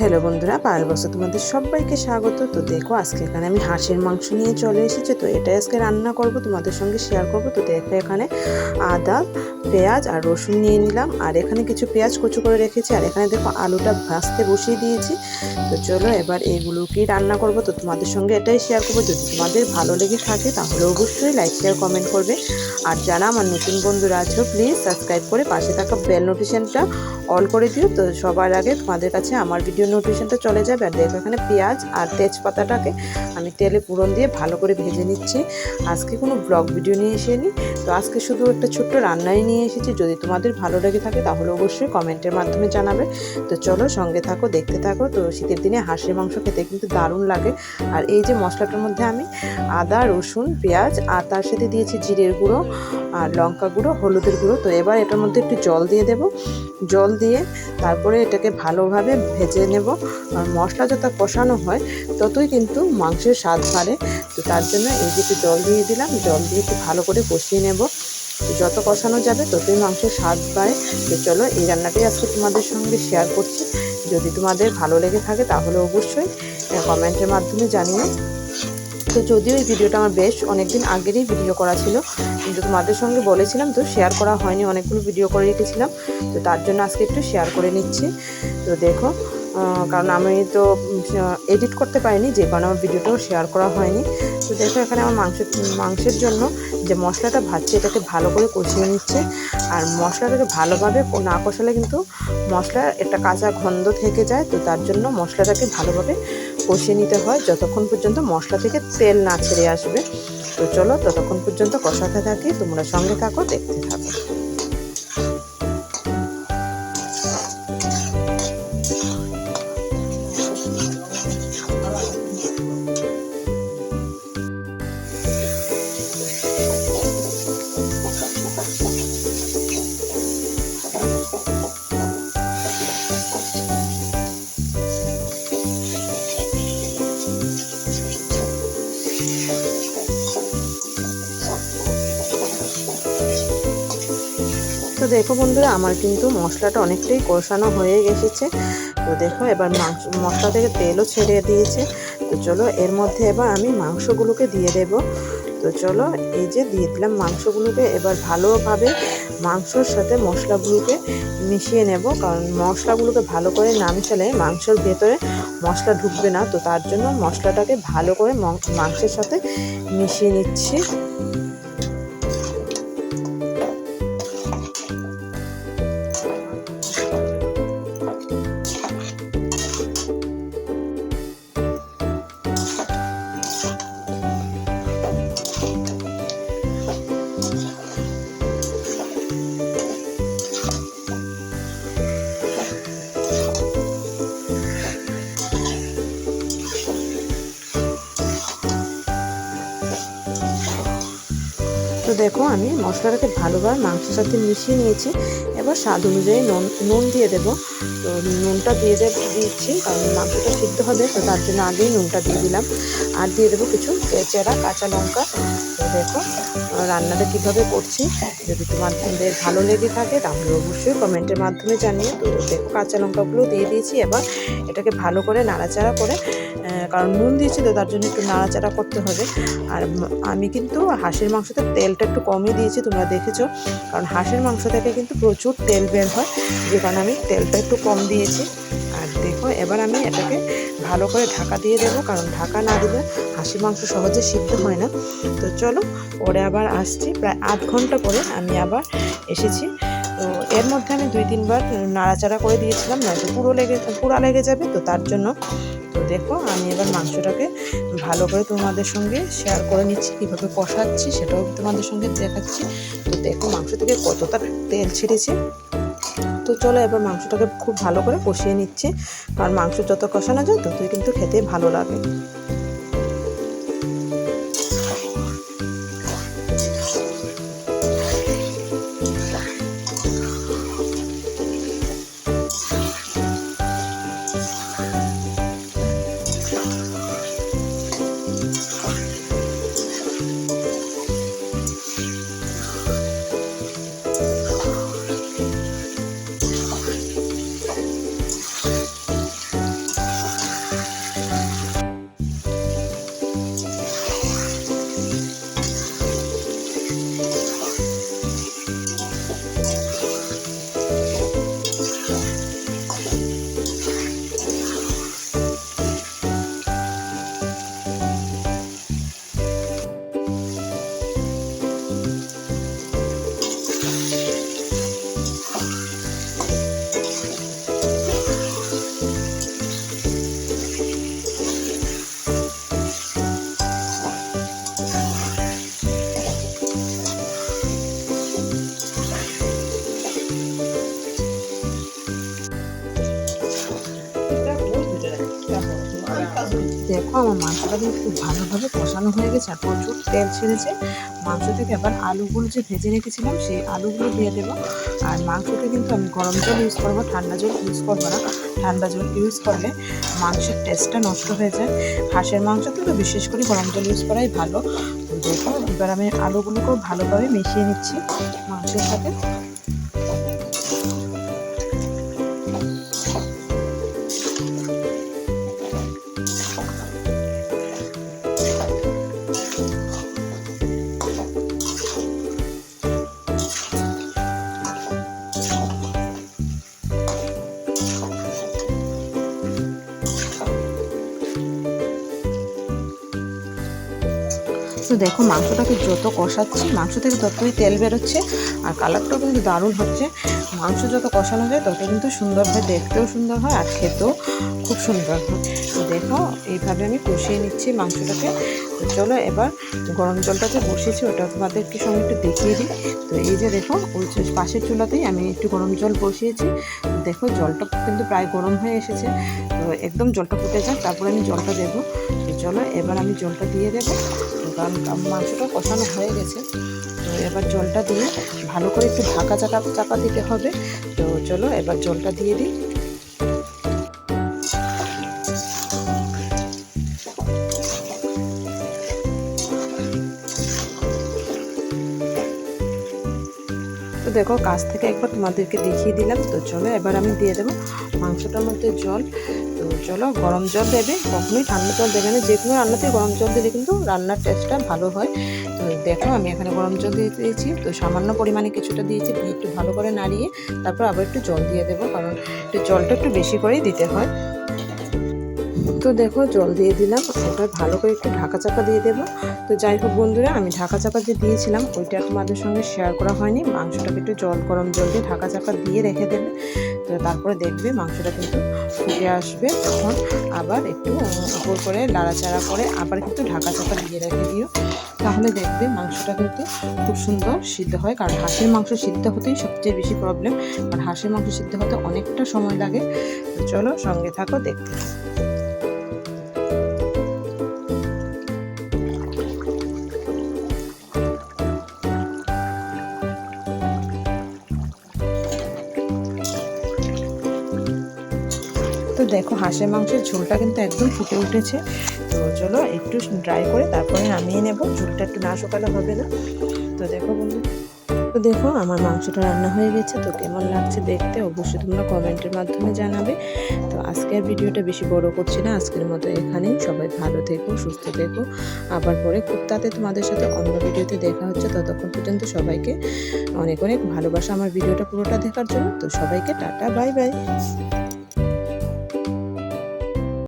Hello বন্ধুরা, পায়েল বসে তোমাদের সবাইকে স্বাগত। তো দেখো, আজকে এখানে আমি হাঁসের মাংস নিয়ে চলে এসেছি। তো এটাই আজকে রান্না করব, তোমাদের সঙ্গে শেয়ার করব। তো দেখো, এখানে আদা, পেঁয়াজ আর রসুন নিয়ে নিলাম, আর এখানে কিছু পেঁয়াজ কুচি করে রেখেছি, আর এখানে দেখো আলুটা ভাজতে বসিয়ে দিয়েছি। তো চলো এবার এইগুলোকেই রান্না করব। তো তোমাদের সঙ্গে এটাই শেয়ার করবো। যদি তোমাদের ভালো লেগে থাকে তাহলে অবশ্যই লাইক শেয়ার কমেন্ট করবে, আর যারা আমার নতুন বন্ধুরা আছো প্লিজ সাবস্ক্রাইব করে পাশে থাকা বেল নোটিফিকেশনটা অল করে দিও। তো সবার আগে তোমাদের কাছে আমার ভিডিও নোটিফিকেশনটা চলে যাবে। আর দেখো, এখানে পেঁয়াজ আর তেজপাতাটাকে আমি তেলে ফোড়ন দিয়ে ভালো করে ভেজে নিচ্ছি। আজকে কোনো ব্লগ ভিডিও নিয়ে এসেনি, তো আজকে শুধু একটা ছোট্ট রান্নাই নিয়ে এসেছি। যদি তোমাদের ভালো লেগে থাকে তাহলে অবশ্যই কমেন্টের মাধ্যমে জানাবে। তো চলো সঙ্গে থাকো, দেখতে থাকো। তো শীতের দিনে হাঁসের মাংস খেতে কিন্তু দারুণ লাগে। আর এই যে মশলাটার মধ্যে আমি আদা, রসুন, পেঁয়াজ আর তার সাথে দিয়েছি জিরের গুঁড়ো আর লঙ্কা গুঁড়ো, হলুদের গুঁড়ো। তো এবার এটার মধ্যে একটু জল দিয়ে দেবো। জল দিয়ে তারপরে এটাকে ভালোভাবে ভেজে নেব। আর মশলা যত কষানো হয় ততই কিন্তু মাংসের স্বাদ বাড়ে। তো তার জন্য এই যে একটু জল দিয়ে দিলাম, জল দিয়ে একটু ভালো করে কষিয়ে নেব। যত কষানো যাবে ততই মাংসের স্বাদ বাড়ে। তো চলো এই রান্নাটাই আজকে তোমাদের সঙ্গে শেয়ার করছি। যদি তোমাদের ভালো লেগে থাকে তাহলে অবশ্যই কমেন্টের মাধ্যমে জানিও। তো যদিও এই ভিডিওটা আমার বেশ অনেকদিন আগেরই ভিডিও করা ছিল, কিন্তু তোমাদের সঙ্গে বলেছিলাম তো শেয়ার করা হয়নি, অনেকগুলো ভিডিও করে রেখেছিলাম। তো তার জন্য আজকে একটু শেয়ার করে নিচ্ছি। তো দেখো, কারণ আমি তো এডিট করতে পারিনি, যে কারণে আমার ভিডিওটাও শেয়ার করা হয়নি। তো দেখো, এখানে আমার মাংসের জন্য যে মশলাটা ভাজছে এটাকে ভালো করে কষিয়ে নিচ্ছে। আর মশলাটাকে ভালোভাবে না কষালে কিন্তু মশলার একটা কাঁচা গন্ধ থেকে যায়। তো তার জন্য মশলাটাকে ভালোভাবে কষিয়ে নিতে হয় যতক্ষণ পর্যন্ত মশলা থেকে তেল না ছেড়ে আসবে। তো চলো ততক্ষণ পর্যন্ত কষাতে থাকি, তোমরা সঙ্গে থাকো, দেখতে থাকো। তো দেখো বন্ধুরা, আমার কিন্তু মশলাটা অনেকটাই কষানো হয়ে এসেছে। তো দেখো, এবার মশলা থেকে তেলও ছেড়ে দিয়েছে। তো চলো এর মধ্যে এবার আমি মাংসগুলোকে দিয়ে দেব। তো চলো এই যে দিয়ে দিলাম মাংসগুলোকে। এবার ভালোভাবে মাংসর সাথে মশলাগুলোকে মিশিয়ে নেব, কারণ মশলাগুলোকে ভালো করে না মিশালে মাংসের ভেতরে মশলা ঢুকবে না। তো তার জন্য মশলাটাকে ভালো করে মাংসের সাথে মিশিয়ে নিচ্ছি। তো দেখো, আমি মশলাটাকে ভালোভাবে মাংসের সাথে মিশিয়ে নিয়েছি। এবার স্বাদ অনুযায়ী নুন দিয়ে দেবো। তো নুনটা দিচ্ছি, কারণ মাংসটা সিদ্ধ হবে, তো তার জন্য আগেই নুনটা দিয়ে দিলাম। আর দিয়ে দেবো কিছু চেরা কাঁচা লঙ্কা। তো দেখো রান্নাটা কীভাবে করছি, যদি তোমাদের ভালো লেগে থাকে তাহলে অবশ্যই কমেন্টের মাধ্যমে জানিয়ে। তো দেখো, কাঁচা লঙ্কাগুলো দিয়ে দিয়েছি। এবার এটাকে ভালো করে নাড়াচাড়া করে, কারণ নুন দিয়েছি তো তার জন্য একটু নাড়াচাড়া করতে হবে। আর আমি কিন্তু হাঁসের মাংসতে তেলটা একটু কমই দিয়েছি, তোমরা দেখেছো, কারণ হাঁসের মাংস থেকে কিন্তু প্রচুর তেল বের হয়, যে কারণে আমি তেলটা একটু কম দিয়েছি। আর দেখো, এবার আমি এটাকে ভালো করে ঢাকা দিয়ে দেবো, কারণ ঢাকা না দিলে হাঁসের মাংস সহজে সিদ্ধ হয় না। তো চলো পরে আবার আসছি, প্রায় আধ ঘন্টা পরে আমি আবার এসেছি। তো এর মধ্যে আমি 2-3 বার নাড়াচাড়া করে দিয়েছিলাম, নয়তো পুরা লেগে যাবে। তো তার জন্য তো দেখো, আমি এবার মাংসটাকে ভালো করে তোমাদের সঙ্গে শেয়ার করে নিচ্ছি, কীভাবে কষাচ্ছি সেটাও তোমাদের সঙ্গে দেখাচ্ছি। তো দেখো মাংস থেকে কতটা তেল ছেড়েছে। তো চলো এবার মাংসটাকে খুব ভালো করে কষিয়ে নিচ্ছি, কারণ মাংস যত কষানো যায় ততই কিন্তু খেতে ভালো লাগে। দেখো আমার মাংসটা কিন্তু খুব ভালোভাবে কষানো হয়ে গেছে আর প্রচুর তেল ছেড়েছে মাংস থেকে। এবার আলুগুলো যে ভেজে রেখেছিলাম সেই আলুগুলো দিয়ে দেবো। আর মাংসতে কিন্তু আমি গরম জল ইউজ করবো, ঠান্ডা জল ইউজ করবো না। ঠান্ডা জল ইউজ করলে মাংসের টেস্টটা নষ্ট হয়ে যায়। হাঁসের মাংসতে তো বিশেষ করে গরম জল ইউজ করাই ভালো। তো দেখো এবার আমি আলুগুলোকেও ভালোভাবে মিশিয়ে নিচ্ছি মাংসের সাথে। তো দেখো মাংসটাকে যত কষাচ্ছি মাংস থেকে ততই তেল বেরোচ্ছে আর কালারটাও কিন্তু দারুণ হচ্ছে। মাংস যত কষানো যায় তত কিন্তু সুন্দর হয়, দেখতেও সুন্দর হয় আর খেতেও খুব সুন্দর হয়। তো দেখো এইভাবে আমি কষিয়ে নিচ্ছি মাংসটাকে। তো চলো এবার গরম জলটা যে বসিয়েছি ওটা তোমাদেরকে সঙ্গে একটু দেখিয়ে দিই। তো এই যে দেখো ওই পাশের চুলাতেই আমি একটু গরম জল বসিয়েছি। দেখো জলটা কিন্তু প্রায় গরম হয়ে এসেছে। তো একদম জলটা ফুটে যাক তারপরে আমি জলটা দেবো। তো চলো এবার আমি জলটা দিয়ে দেবো, কারণ মাংসটা কষানো হয়ে গেছে। তো এবার জলটা দিয়ে ভালো করে একটু ঢাকা চাপা দিতে হবে। তো চলো এবার জলটা দিয়ে দিই। তো দেখো কাছ থেকে একবার তোমাদেরকে দেখিয়ে দিলাম। তো চলো এবার আমি দিয়ে দেবো মাংসটার মধ্যে জল। তো চলো গরম জল দেবে, কখনোই ঠান্ডা জল দেবে না। যে কোনো রান্নাতে গরম জল দিলে কিন্তু রান্নার টেস্টটা ভালো হয়। তো দেখো আমি এখানে গরম জল দিয়ে দিয়েছি। তো সামান্য পরিমাণে কিছুটা দিয়েছি, দিয়ে একটু ভালো করে নাড়িয়ে তারপর আবার একটু জল দিয়ে দেবো, কারণ জলটা একটু বেশি করেই দিতে হয়। তো দেখো জল দিয়ে দিলাম, এবার ভালো করে একটু ঢাকা চাপা দিয়ে দেবো। তো যাই হোক বন্ধুরা, আমি ঢাকা চাপা যে দিয়েছিলাম ওইটা তোমাদের সঙ্গে শেয়ার করা হয়নি। মাংসটাকে একটু গরম জল দিয়ে ঢাকা চাপা দিয়ে রেখে দেবে। তো তারপরে দেখবে মাংসটা কিন্তু ফুটে আসবে, তখন আবার একটু উপর করে লাড়াচাড়া করে আবার কিন্তু ঢাকা চাপা দিয়ে রেখে দিও। তাহলে দেখবে মাংসটা কিন্তু খুব সুন্দর সিদ্ধ হয়। কারণ হাঁসের মাংস সিদ্ধ হতেই সবচেয়ে বেশি প্রবলেম, কারণ হাঁসের মাংস সিদ্ধ হতে অনেকটা সময় লাগে। তো চলো সঙ্গে থাকো দেখতে। তো দেখো হাঁসের মাংসের ঝোলটা কিন্তু একদম ফুটে উঠেছে। তো চলো একটু ড্রাই করে তারপরে নামিয়ে নেব, ঝোলটা একটু না শুকালে হবে না। তো দেখো বন্ধু, তো দেখো আমার মাংসটা রান্না হয়ে গেছে। তো কেমন লাগছে দেখতে অবশ্যই তোমরা কমেন্টের মাধ্যমে জানাবে। তো আজকের ভিডিওটা বেশি বড় করছি না, আজকের মতো এখানেই। সবাই ভালো থেকো, সুস্থ থেকো। আবার পরে খুব তাড়াতাড়ি তোমাদের সাথে অন্য ভিডিওতে দেখা হচ্ছে। ততক্ষণ পর্যন্ত সবাইকে অনেক অনেক ভালোবাসা আমার ভিডিওটা পুরোটা দেখার জন্য। তো সবাইকে টাটা, বাই বাই।